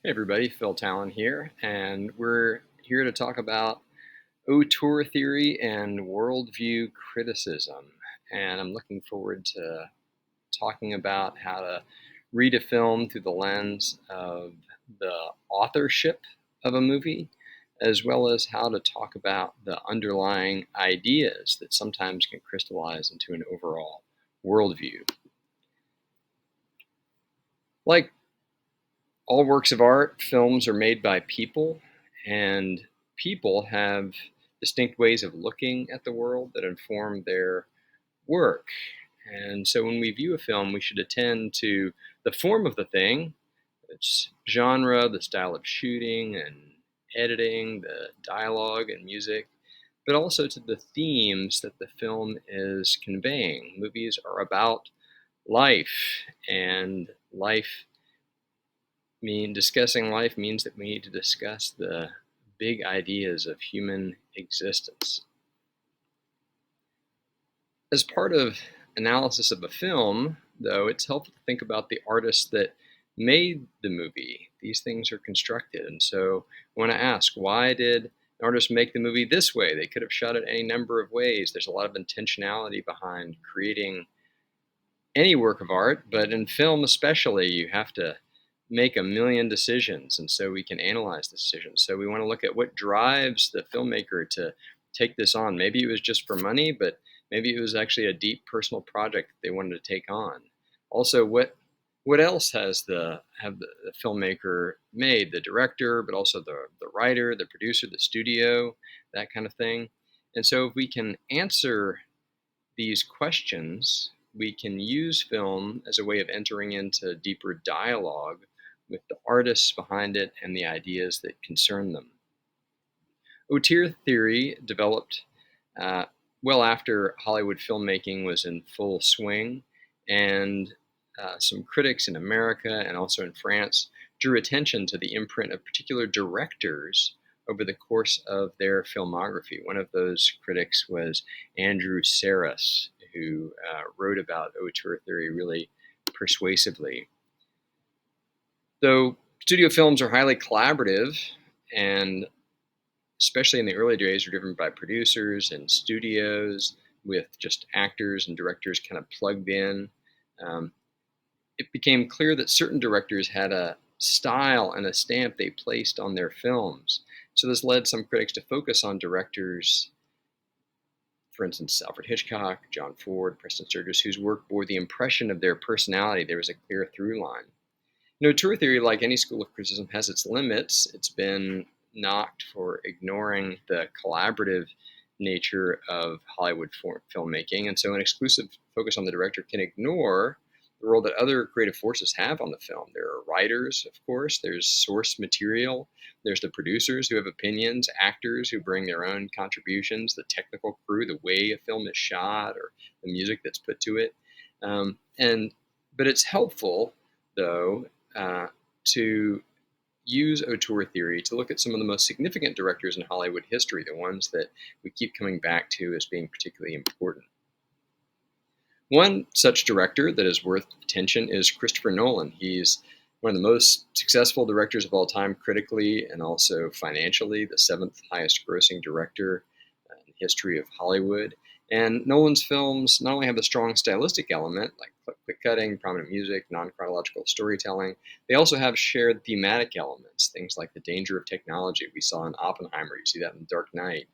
Hey everybody, Phil Talon here, and we're here to talk about auteur theory and worldview criticism. And I'm looking forward to talking about how to read a film through the lens of the authorship of a movie, as well as how to talk about the underlying ideas that sometimes can crystallize into an overall worldview. Like all works of art, films are made by people, and people have distinct ways of looking at the world that inform their work. And so when we view a film, we should attend to the form of the thing, its genre, the style of shooting and editing, the dialogue and music, but also to the themes that the film is conveying. Movies are about life, and discussing life means that we need to discuss the big ideas of human existence. As part of analysis of a film, though, it's helpful to think about the artists that made the movie. These things are constructed, and so I want to ask, why did an artist make the movie this way? They could have shot it any number of ways. There's a lot of intentionality behind creating any work of art, but in film especially, you have to make a million decisions, and so we can analyze the decisions. So we want to look at what drives the filmmaker to take this on. Maybe it was just for money, but maybe it was actually a deep personal project that they wanted to take on. Also, what else has the filmmaker made? The director, but also the writer, the producer, the studio, that kind of thing. And so if we can answer these questions, we can use film as a way of entering into deeper dialogue with the artists behind it and the ideas that concern them. Auteur theory developed uh, well after Hollywood filmmaking was in full swing, and some critics in America and also in France drew attention to the imprint of particular directors over the course of their filmography. One of those critics was Andrew Sarris, who wrote about auteur theory really persuasively. Though studio films are highly collaborative, and especially in the early days, were driven by producers and studios with just actors and directors kind of plugged in. Um, it became clear that certain directors had a style and a stamp they placed on their films. So this led some critics to focus on directors, for instance, Alfred Hitchcock, John Ford, Preston Sturges, whose work bore the impression of their personality. There was a clear through line. Auteur theory, like any school of criticism, has its limits. It's been knocked for ignoring the collaborative nature of Hollywood filmmaking, and so an exclusive focus on the director can ignore the role that other creative forces have on the film. There are writers, of course, there's source material, there's the producers who have opinions, actors who bring their own contributions, the technical crew, the way a film is shot, or the music that's put to it. But it's helpful, though, to use auteur theory to look at some of the most significant directors in Hollywood history, the ones that we keep coming back to as being particularly important. One such director that is worth attention is Christopher Nolan. He's one of the most successful directors of all time, critically and also financially, the seventh highest grossing director in the history of Hollywood. And Nolan's films not only have a strong stylistic element, like quick cutting, prominent music, non-chronological storytelling, they also have shared thematic elements, things like the danger of technology we saw in Oppenheimer, you see that in Dark Knight,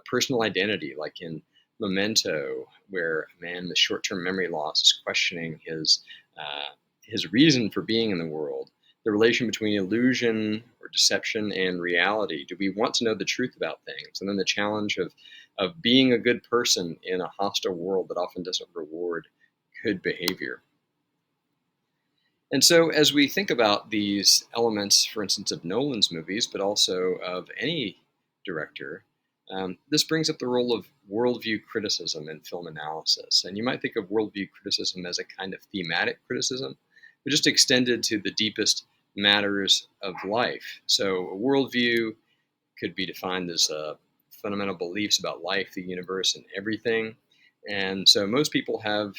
personal identity, like in Memento, where a man with short-term memory loss is questioning his reason for being in the world, the relation between illusion or deception and reality. Do we want to know the truth about things? And then the challenge of being a good person in a hostile world that often doesn't reward good behavior. And so as we think about these elements, for instance, of Nolan's movies, but also of any director, this brings up the role of worldview criticism in film analysis. And you might think of worldview criticism as a kind of thematic criticism, but just extended to the deepest matters of life. So a worldview could be defined as fundamental beliefs about life, the universe, and everything. And so most people have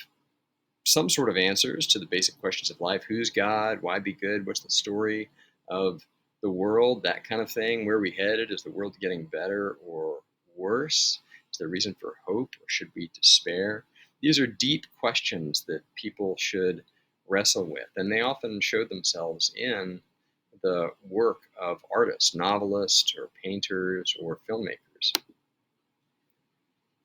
some sort of answers to the basic questions of life. Who's God? Why be good? What's the story of the world, that kind of thing. Where are we headed? Is the world getting better or worse? Is there reason for hope, or should we despair? These are deep questions that people should wrestle with, and they often show themselves in the work of artists, novelists, or painters, or filmmakers.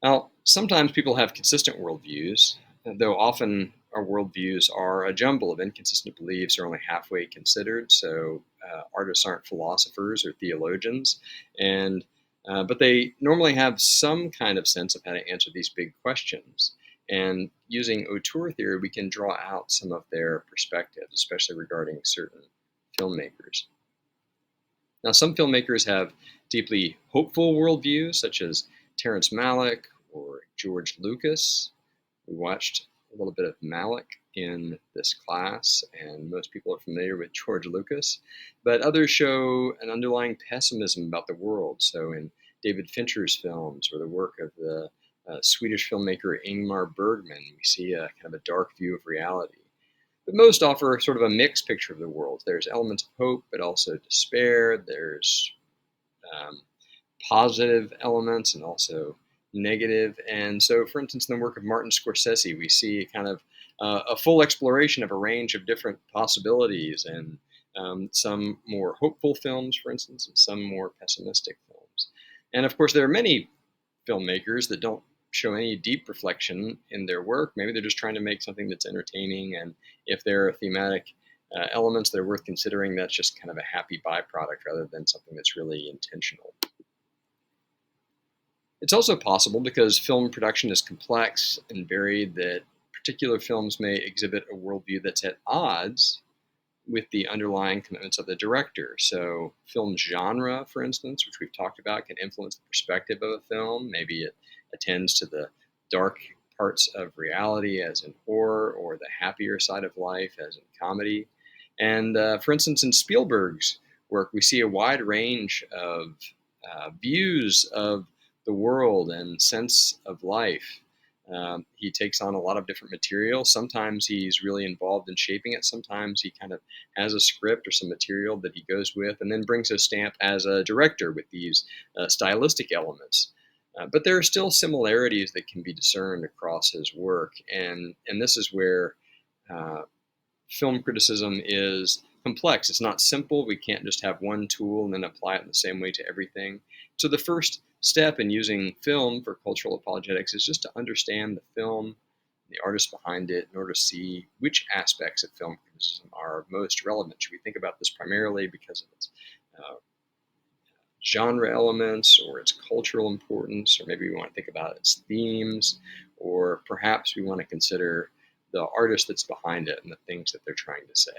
Now, sometimes people have consistent worldviews, though often our worldviews are a jumble of inconsistent beliefs or only halfway considered. So, artists aren't philosophers or theologians, and but they normally have some kind of sense of how to answer these big questions. And using auteur theory, we can draw out some of their perspectives, especially regarding certain filmmakers. Now, some filmmakers have deeply hopeful worldviews, such as Terrence Malick or George Lucas. We watched a little bit of Malick in this class, and most people are familiar with George Lucas. But others show an underlying pessimism about the world. So, in David Fincher's films or the work of the Swedish filmmaker Ingmar Bergman, we see a kind of a dark view of reality. But most offer sort of a mixed picture of the world. There's elements of hope, but also despair. There's um, positive elements and also negative. And so, for instance, in the work of Martin Scorsese, we see kind of a full exploration of a range of different possibilities, and some more hopeful films, for instance, and some more pessimistic films. And of course, there are many filmmakers that don't show any deep reflection in their work. Maybe they're just trying to make something that's entertaining, and if there are thematic elements that are worth considering, that's just kind of a happy byproduct rather than something that's really intentional. It's also possible, because film production is complex and varied, that particular films may exhibit a worldview that's at odds with the underlying commitments of the director. So, film genre, for instance, which we've talked about, can influence the perspective of a film. Maybe it attends to the dark parts of reality, as in horror, or the happier side of life, as in comedy. And for instance, in Spielberg's work, we see a wide range of views of the world and sense of life. He takes on a lot of different material. Sometimes he's really involved in shaping it. Sometimes he kind of has a script or some material that he goes with and then brings a stamp as a director with these stylistic elements. But there are still similarities that can be discerned across his work. And this is where uh, film criticism is complex. It's not simple. We can't just have one tool and then apply it in the same way to everything. So the first step in using film for cultural apologetics is just to understand the film, the artist behind it, in order to see which aspects of film criticism are most relevant. Should we think about this primarily because of its uh, genre elements or its cultural importance, or maybe we want to think about its themes, or perhaps we want to consider the artist that's behind it and the things that they're trying to say.